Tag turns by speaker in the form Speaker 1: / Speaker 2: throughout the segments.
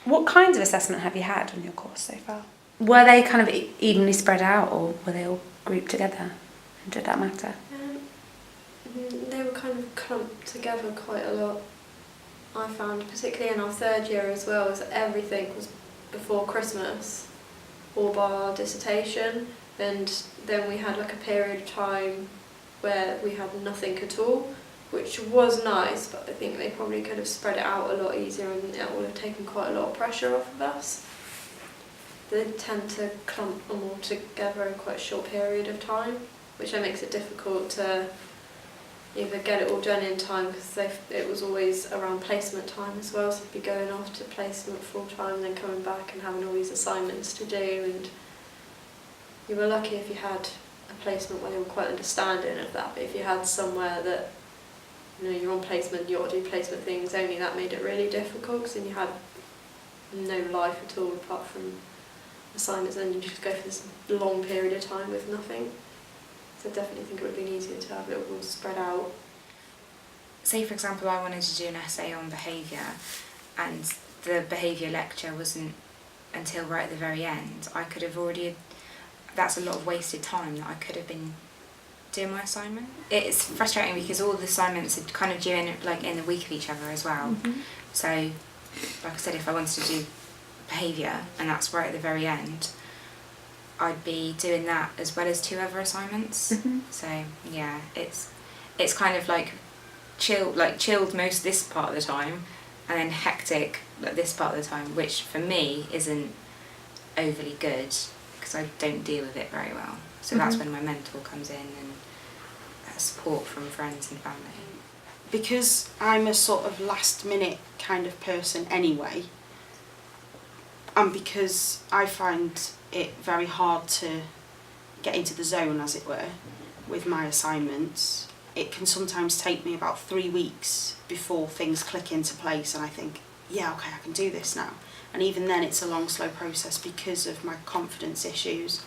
Speaker 1: What kinds of assessment have you had on your course so far? Were they kind of evenly spread out, or were they all grouped together? And did that matter?
Speaker 2: They were kind of clumped together quite a lot. I found, particularly in our third year as well, is that everything was before Christmas or by our dissertation, and then we had like a period of time where we had nothing at all, which was nice, but I think they probably could have spread it out a lot easier and it would have taken quite a lot of pressure off of us. They tend to clump them all together in quite a short period of time, which then makes it difficult to either get it all done in time, because it was always around placement time as well, so you'd be going off to placement full time and then coming back and having all these assignments to do, and you were lucky if you had a placement where they were quite understanding of that, but if you had somewhere that, you know, you're on placement, you ought to do placement things only, that made it really difficult, because then you had no life at all apart from assignments, and then you just go for this long period of time with nothing. So I definitely think it would have been easier to have it all spread out.
Speaker 3: Say for example I wanted to do an essay on behaviour and the behaviour lecture wasn't until right at the very end, I could have already, that's a lot of wasted time that I could have been doing my assignment. It's frustrating because all the assignments are kind of due in the week of each other as well. So like I said, if I wanted to do behaviour and that's right at the very end, I'd be doing that as well as 2 other assignments. So yeah, it's kind of like chilled most this part of the time, and then hectic like this part of the time, which for me isn't overly good because I don't deal with it very well. So that's when my mentor comes in and support from friends and family.
Speaker 4: Because I'm a sort of last minute kind of person anyway, and because I find it very hard to get into the zone, as it were, with my assignments, it can sometimes take me about 3 weeks before things click into place and I think, yeah, okay, I can do this now. And even then it's a long, slow process because of my confidence issues.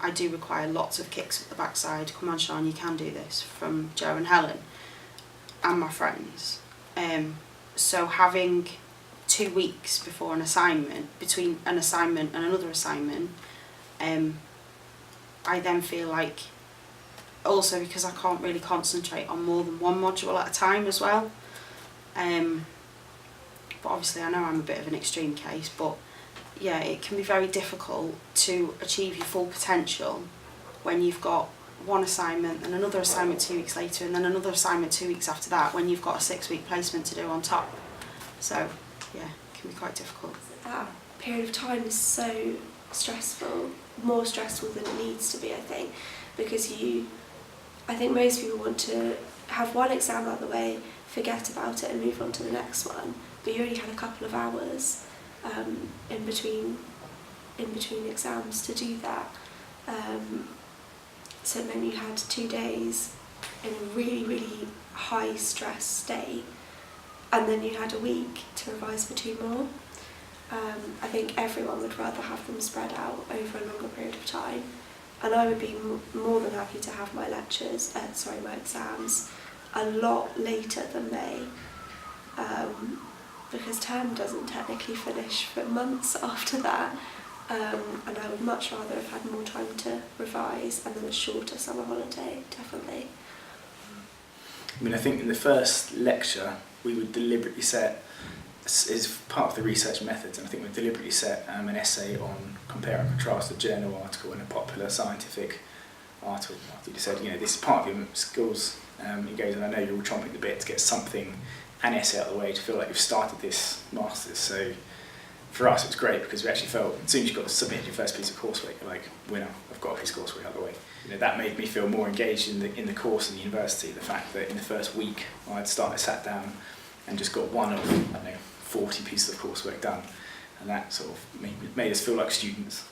Speaker 4: I do require lots of kicks at the backside. Come on, Sean, you can do this, from Joe and Helen and my friends. So having 2 weeks before an assignment, between an assignment and another assignment, I then feel like, also because I can't really concentrate on more than one module at a time as well. But obviously I know I'm a bit of an extreme case, but yeah, it can be very difficult to achieve your full potential when you've got one assignment and another assignment 2 weeks later and then another assignment 2 weeks after that, when you've got a 6-week placement to do on top. So yeah, it can be quite difficult.
Speaker 5: That period of time is so stressful, more stressful than it needs to be, I think, because I think most people want to have one exam out of the way, forget about it and move on to the next one, but you only had a couple of hours in between exams to do that. So then you had 2 days in a really, really high stress state, and then you had a week to revise for 2 more. I think everyone would rather have them spread out over a longer period of time, and I would be more than happy to have my my exams a lot later than May, because term doesn't technically finish for months after that, and I would much rather have had more time to revise and then a shorter summer holiday, definitely.
Speaker 6: I mean, I think in the first lecture we would deliberately set, as part of the research methods, and I think we deliberately set an essay on compare and contrast a journal article and a popular scientific article. After you said, you know, this is part of your skills. He goes, and I know you're all chomping at the bit to get something, an essay out of the way, to feel like you've started this masters. So for us it was great because we actually felt, as soon as you got to submit your first piece of coursework, you're like, winner, I've got a piece of coursework out of the way. You know, that made me feel more engaged in the course in the university. The fact that in the first week I sat down and just got one of, I don't know, 40 pieces of coursework done, and that sort of made us feel like students.